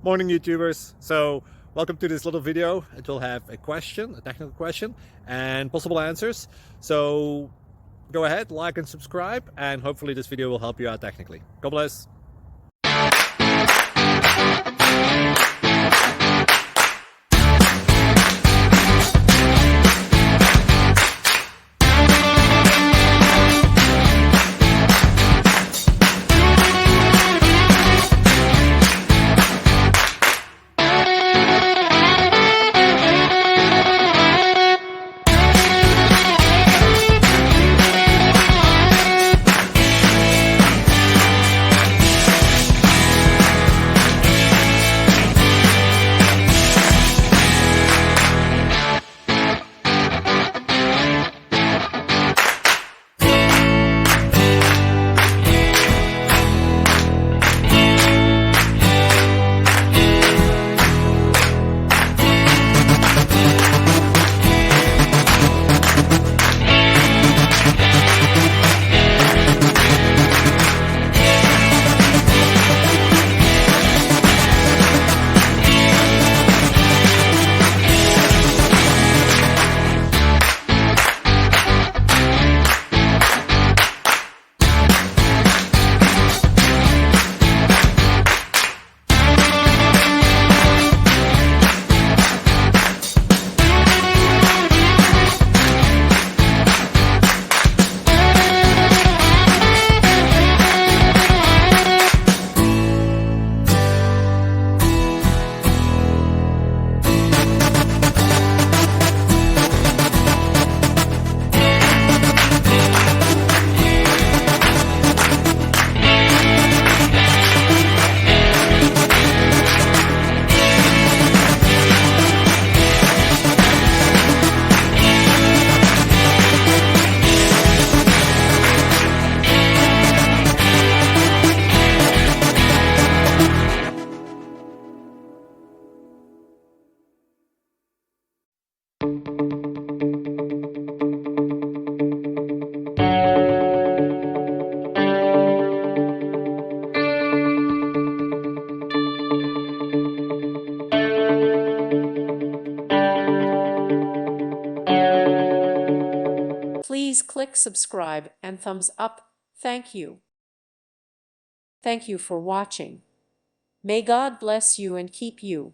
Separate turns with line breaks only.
Morning YouTubers. So welcome to this little video. It will have a question, a technical question, and possible answers. So go ahead, like and subscribe, and hopefully this video will help you out technically. God bless.
Please click subscribe and thumbs up. Thank you. Thank you for watching. May God bless you and keep you.